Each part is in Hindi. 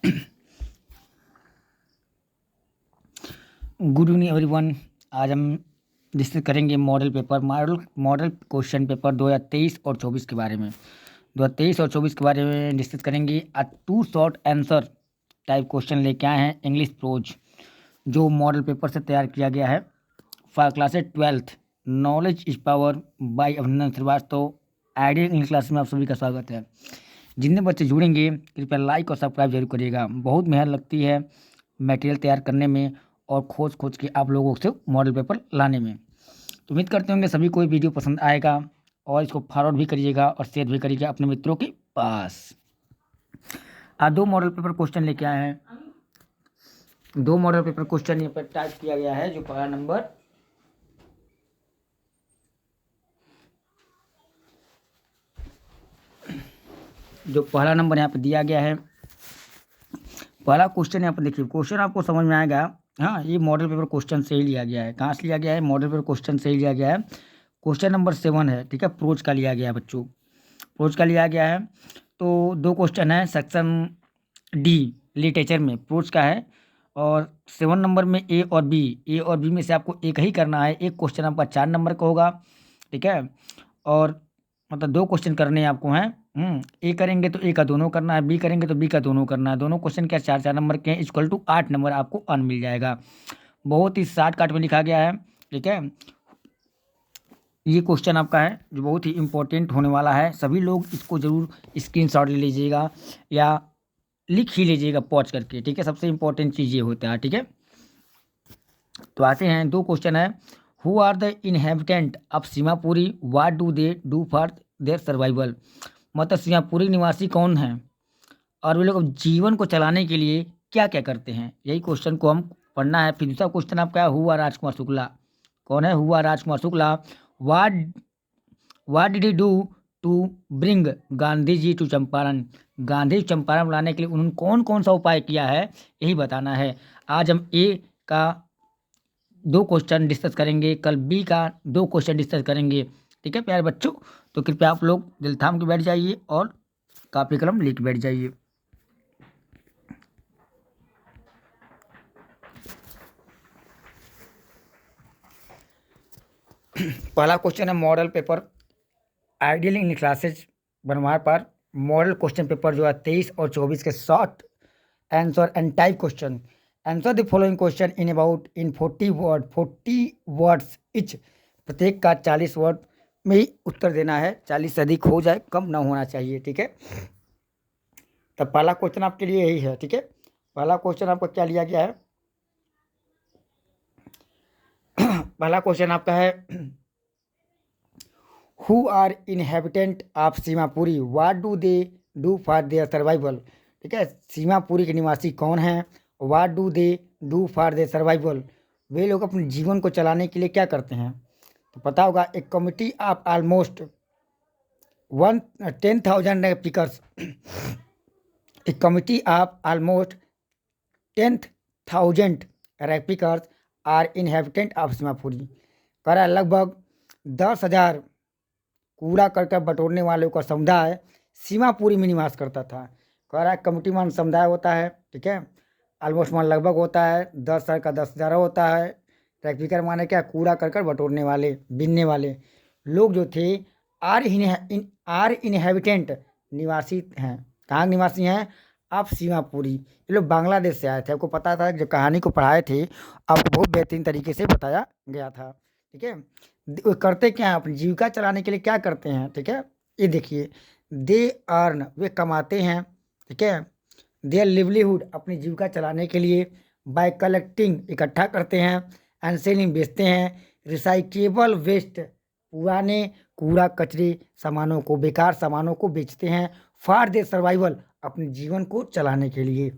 Good evening everyone. आज हम डिस्कस करेंगे मॉडल क्वेश्चन पेपर 2023 और 24 के बारे में। 2023 और 24 के बारे में डिस्कस करेंगे। Two short answer type question लेके आए हैं इंग्लिश प्रोज, जो मॉडल पेपर से तैयार किया गया है for class 12th। Knowledge is power by Abhinandan Srivastava. Ideal English class में आप सभी का स्वागत है। जितने बच्चे जुड़ेंगे कृपया लाइक और सब्सक्राइब जरूर करिएगा। बहुत मेहनत लगती है मटेरियल तैयार करने में और खोज के आप लोगों से मॉडल पेपर लाने में। तो उम्मीद करते होंगे सभी को ये वीडियो पसंद आएगा और इसको फॉरवर्ड भी करिएगा और शेयर भी करिएगा अपने मित्रों के पास। आज दो मॉडल पेपर क्वेश्चन लेके आए हैं। दो मॉडल पेपर क्वेश्चन यहाँ पर टाइप किया गया है। जो पहला नंबर यहाँ पर दिया गया है, पहला क्वेश्चन यहाँ पर देखिए। क्वेश्चन आपको समझ में आएगा। हाँ, ये मॉडल पेपर क्वेश्चन से ही लिया गया है। कहाँ से लिया गया है? मॉडल पेपर क्वेश्चन से ही लिया गया है। क्वेश्चन नंबर 7 है, ठीक है। प्रोज का लिया गया है बच्चों, प्रोज का लिया गया है। तो दो क्वेश्चन है सेक्शन डी लिटरेचर में, प्रोज का है। और 7 नंबर में ए और बी में से आपको एक ही करना है। एक क्वेश्चन आपका 4 नंबर का होगा, ठीक है। और मतलब दो क्वेश्चन करने आपको हैं। ए करेंगे तो ए का दोनों करना है, बी करेंगे तो बी का दोनों करना है। दोनों क्वेश्चन क्या 4 नंबर के हैं, इक्वल टू 8 नंबर आपको अन मिल जाएगा। बहुत ही शॉर्टकट में लिखा गया है, ठीक है। ये क्वेश्चन आपका है जो बहुत ही इंपॉर्टेंट होने वाला है। सभी लोग इसको जरूर स्क्रीनशॉट ले लीजिएगा या लिख ही लीजिएगा पॉज करके, ठीक है। सबसे इंपॉर्टेंट चीज़ ये होता है, ठीक है। तो आते हैं, दो क्वेश्चन है। Who are the inhabitant of Seemapuri, what do they do for their survival. मतलब सीमापुरी निवासी कौन हैं और वे लोग जीवन को चलाने के लिए क्या क्या करते हैं, यही क्वेश्चन को हम पढ़ना है। फिर दूसरा क्वेश्चन आपका है, हु आर राजकुमार शुक्ला। कौन है? Who are Rajkumar Shukla. What what did he do to bring Gandhi ji to Champaran. Gandhi Champaran लाने के लिए उन्होंने कौन कौन सा उपाय किया है, यही बताना है। आज हम ए का दो क्वेश्चन डिस्कस करेंगे, कल बी का दो क्वेश्चन डिस्कस करेंगे, ठीक है प्यारे बच्चों। तो कृपया आप लोग दिल थाम के बैठ जाइए और कापी कलम लेके बैठ जाइए। पहला क्वेश्चन है model paper ideal English classes बनवार पर मॉडल क्वेश्चन पेपर जो है 23 और 24 के short answer and type question. Answer the following question in 40 words etch. प्रत्येक का 40 वर्ड में ही उत्तर देना है। 40 से अधिक हो जाए, कम ना होना चाहिए, ठीक है। तब पहला क्वेश्चन आपके लिए यही है, ठीक है। पहला क्वेश्चन आपका क्या लिया गया है? पहला क्वेश्चन आपका है, who are inhabitant of Seemapuri, what do they do for their survival. ठीक है, सीमापुरी के निवासी कौन हैं, what do they do for their survival, वे लोग अपने जीवन को चलाने के लिए क्या करते हैं। तो पता होगा, एक कमिटी ऑफ ऑलमोस्ट 10,000 स्पीकर्स, एक committee of almost 10,000 speakers are inhabitant of Seemapuri. कह रहा है लगभग 10,000 कूड़ा करकट बटोरने वालों का समुदाय सीमापुरी में निवास करता था। कह रहा है कमिटी मान समुदाय होता है, ठीक है। ऑलमोस्ट मान लगभग होता है, 10,000 का 10,000 होता है। ट्रैफिकर माने क्या? कूड़ा करकट बटोरने वाले, बीनने वाले लोग जो थे आर इनहेबिटेंट निवासी हैं। कहाँ निवासी हैं? आप सीमापुरी। ये लोग बांग्लादेश से आए थे। आपको पता था, जो कहानी को पढ़ाए थे आपको बहुत बेहतरीन तरीके से बताया गया था, ठीक है। वो करते क्या हैं? अपनी जीविका चलाने के लिए क्या करते हैं, ठीक है। ये देखिए, दे अर्न, वे कमाते हैं, ठीक है। देयर लिवलीहुड, अपनी जीविका चलाने के लिए। बाय कलेक्टिंग, इकट्ठा करते हैं। एंड सेलिंग, बेचते हैं। रिसाइकेबल वेस्ट, पुराने कूड़ा कचरे सामानों को, बेकार सामानों को बेचते हैं। फॉर देयर सर्वाइवल, अपने जीवन को चलाने के लिए।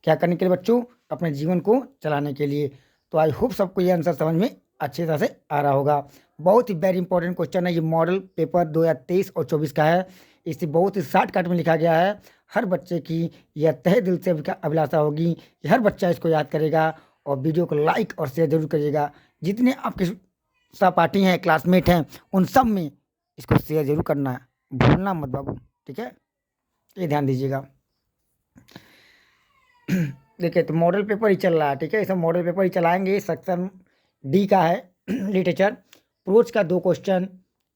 क्या करने के लिए बच्चों? अपने जीवन को चलाने के लिए। तो आई होप सबको ये आंसर समझ में अच्छी तरह से आ रहा होगा। बहुत ही वेरी इंपॉर्टेंट क्वेश्चन है। ये मॉडल पेपर 2023 और 24 का है। इसे बहुत ही शॉर्टकट में लिखा गया है। हर बच्चे की यह तहे दिल से अभिलाषा होगी कि हर बच्चा इसको याद करेगा और वीडियो को लाइक और शेयर जरूर करिएगा। जितने आपके सहपाठी हैं, क्लासमेट हैं, उन सब में इसको शेयर जरूर करना है, भूलना मत बाबू, ठीक है। ये ध्यान दीजिएगा। देखिए तो मॉडल पेपर ही चल रहा है, ठीक है, इसमें मॉडल पेपर ही चलाएंगे। सेक्शन डी का है लिटरेचर। प्रोच का 2 क्वेश्चन,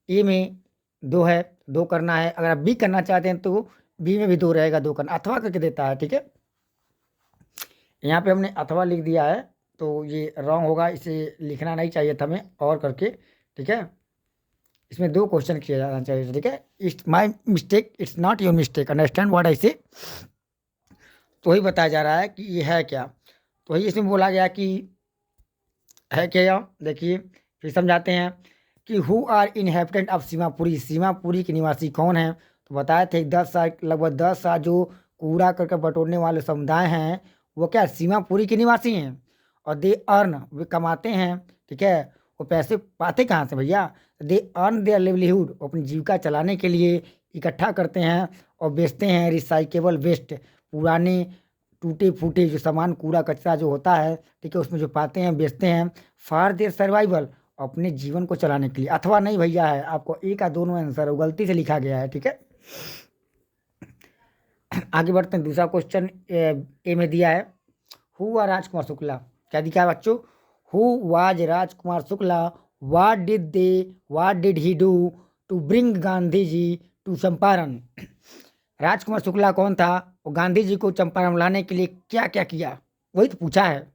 ए में 2 है, 2 करना है। अगर आप बी करना चाहते हैं तो बी में भी 2 रहेगा, 2 करना, अथवा करके देता है, ठीक है। यहाँ पे हमने अथवा लिख दिया है तो ये रॉन्ग होगा, इसे लिखना नहीं चाहिए था हमें और करके, ठीक है। इसमें 2 क्वेश्चन किया जाना चाहिए, ठीक है। It's my mistake, it's not your mistake, understand what I से। तो वही बताया जा रहा है कि ये है क्या। तो वही इसमें बोला गया कि है क्या, देखिए फिर समझाते हैं कि who are inhabitant of Seemapuri, Seemapuri के निवासी कौन हैं। तो बताए थे 10 साल, लगभग 10 साल जो कूड़ा करके बटोरने वाले समुदाय हैं वो क्या सीमापुरी के निवासी हैं। और दे अर्न, वे कमाते हैं, ठीक है। वो पैसे पाते कहाँ से भैया, दे अर्न देयर लिवलीहुड, अपनी जीविका चलाने के लिए इकट्ठा करते हैं और बेचते हैं रिसाइकेबल वेस्ट, पुराने टूटे फूटे जो सामान कूड़ा कचरा जो होता है, ठीक है, उसमें जो पाते हैं बेचते हैं। फॉर देयर सर्वाइवल, अपने जीवन को चलाने के लिए। अथवा नहीं भैया है, आपको ए का दोनों आंसर वो गलती से लिखा गया है, ठीक है। आगे बढ़ते हैं, दूसरा क्वेश्चन ए में दिया है हु आर राजकुमार शुक्ला, क्या दिखा है बच्चों, who was Rajkumar Shukla, what did he do to bring Gandhi ji to Champaran. Rajkumar Shukla कौन था, वो गांधी जी को चंपारण लाने के लिए क्या क्या किया, वही तो पूछा है।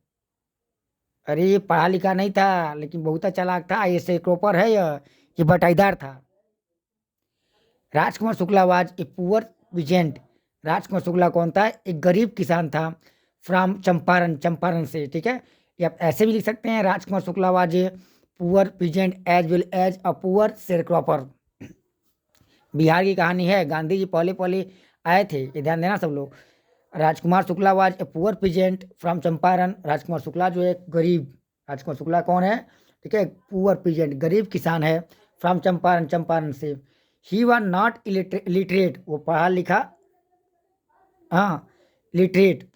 अरे ये पढ़ा लिखा नहीं था लेकिन बहुत चालाक था, ये शेरकोपर है, ये बटाईदार था। राजकुमार शुक्ला वाज ए पुअर विजेंट, राजकुमार शुक्ला कौन था, एक गरीब किसान था। फ्रॉम चंपारण, चंपारण से, ठीक है। या आप ऐसे भी लिख सकते हैं Rajkumar Shukla was a poor peasant as well as a poor sharecropper. Bihar की कहानी है, गांधी जी पहले पहले आए थे, ये ध्यान देना सब लोग। Rajkumar Shukla was a poor peasant from Champaran, Rajkumar Shukla जो है गरीब, राजकुमार शुक्ला कौन है, ठीक है, पुअर पीजेंट गरीब किसान है, फ्रॉम चंपारण, चंपारण से। ही वॉज नॉट लिटरेट, वो पढ़ा लिखा, हाँ लिटरेट,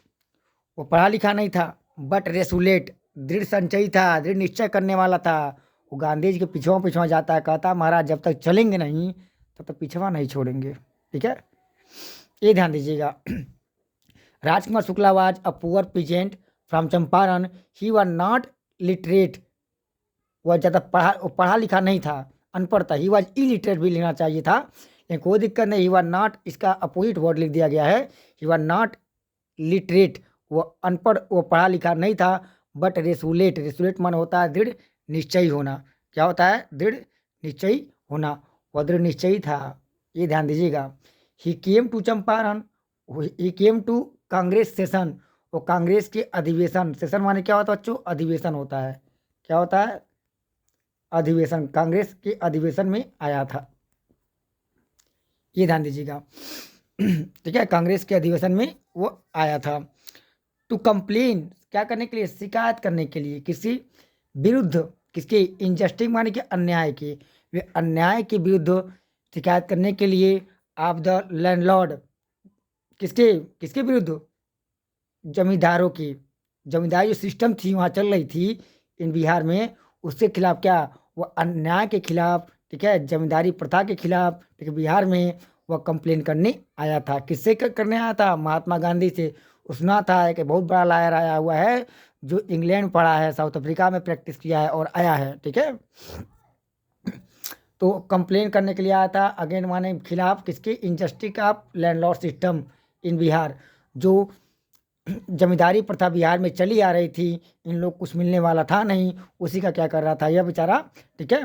वो पढ़ा लिखा नहीं था। बट रेसुलेट, दृढ़ संचयी था, दृढ़ निश्चय करने वाला था। वो गांधी जी के पिछवा पिछवा जाता है, कहता महाराज जब तक चलेंगे नहीं तब तक पिछवा नहीं छोड़ेंगे, ठीक है, ये ध्यान दीजिएगा। Rajkumar Shukla was a poor peasant from Champaran, he was not literate, वह ज़्यादा पढ़ा लिखा नहीं था, अनपढ़ था। ही वॉज इलिटरेट भी लेना चाहिए था, लेकिन कोई दिक्कत नहीं। ही वॉज नॉट, इसका अपोजिट वर्ड लिख दिया गया है, ही वॉज नॉट लिटरेट, वो अनपढ़, वो पढ़ा लिखा नहीं था। बट रेसुलेट, रेसुलेट मन होता है दृढ़ निश्चयी होना, क्या होता है, दृढ़ निश्चयी होना, वह दृढ़ निश्चयी था, ये ध्यान दीजिएगा। He came to Champaran, he came to Congress session, वो कांग्रेस के अधिवेशन, सेशन माने क्या होता है बच्चों, अधिवेशन होता है, क्या होता है, अधिवेशन, कांग्रेस के अधिवेशन में आया था, ये ध्यान दीजिएगा। ठीक है, कांग्रेस के अधिवेशन में वो आया था। टू कंप्लेन, क्या करने के लिए, शिकायत करने के लिए, किसी विरुद्ध, किसके, इनजस्टिस माने कि अन्याय के, वे अन्याय के विरुद्ध शिकायत करने के लिए। आप द लैंडलॉर्ड, किसके किसके विरुद्ध, जमींदारों की, जमींदारी जो सिस्टम थी वहाँ चल रही थी इन बिहार में, उसके खिलाफ, क्या, वो अन्याय के खिलाफ, ठीक है, जमींदारी प्रथा के खिलाफ, ठीक है, बिहार में वह कंप्लेन करने आया था। किससे करने आया था, महात्मा गांधी से। सुना था कि बहुत बड़ा लायर आया हुआ है जो इंग्लैंड में पढ़ा है, साउथ अफ्रीका में प्रैक्टिस किया है और आया है, ठीक है। तो कंप्लेन करने के लिए आया था, अगेन माने खिलाफ, किसके, injustice of landlord system in Bihar, जो जमींदारी प्रथा बिहार में चली आ रही थी, इन लोग कुछ मिलने वाला था नहीं, उसी का क्या कर रहा था यह बेचारा, ठीक है।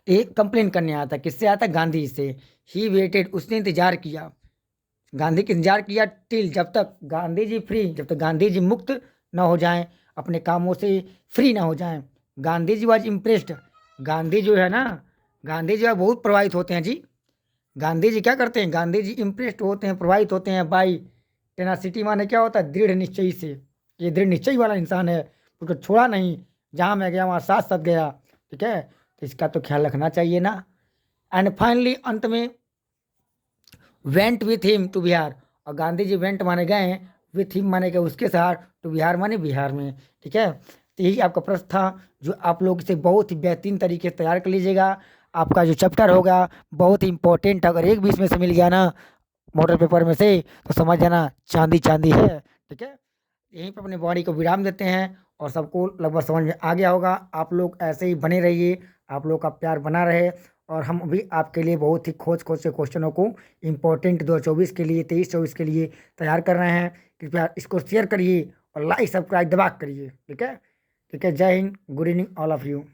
एक कंप्लेन करने आया था, किससे आया था, गांधी से। ही वेटेड, उसने इंतजार किया, गांधी का इंतजार किया, टिल, जब तक गांधी जी फ्री, जब तक गांधी जी मुक्त न हो जाएं, अपने कामों से फ्री ना हो जाएं। गांधी जी वाज इम्प्रेस्ड, गांधी जो है ना, गांधी जी बहुत प्रभावित होते हैं जी। गांधी जी क्या करते हैं, गांधी जी इम्प्रेस्ड होते हैं, प्रभावित होते हैं बाई टेनासिटी, माने क्या होता है, दृढ़ निश्चयी से। ये दृढ़ निश्चयी वाला इंसान है, उसको छोड़ा नहीं, जहाँ मैं गया वहाँ साथ साथ गया, ठीक है, तो इसका तो ख्याल रखना चाहिए ना। एंड फाइनली, अंत में, went with him to Bihar, और गांधी जी वेंट माने गए, विथ हिम माने गए उसके साथ, टू बिहार माने बिहार में, ठीक है। तो यही आपका प्रश्न था जो आप लोग इसे बहुत ही बेहतरीन तरीके से तैयार कर लीजिएगा। आपका जो चैप्टर होगा बहुत ही इंपॉर्टेंट, अगर एक भी इसमें से मिल गया ना मॉडल पेपर में से, तो समझ जाना चांदी चांदी है। ठीक है, यहीं पर अपनी बॉडी को विराम देते हैं और सबको लगभग समझ में आ गया होगा। आप लोग ऐसे ही बने रहिए, आप लोग का प्यार बना रहे और हम भी आपके लिए बहुत ही खोज खोज से क्वेश्चनों को इम्पोर्टेंट 2024 के लिए 23-24 के लिए तैयार कर रहे हैं। कृपया इसको शेयर करिए और लाइक सब्सक्राइब दबा के करिए। ठीक है, ठीक है, जय Hind, good evening all of you.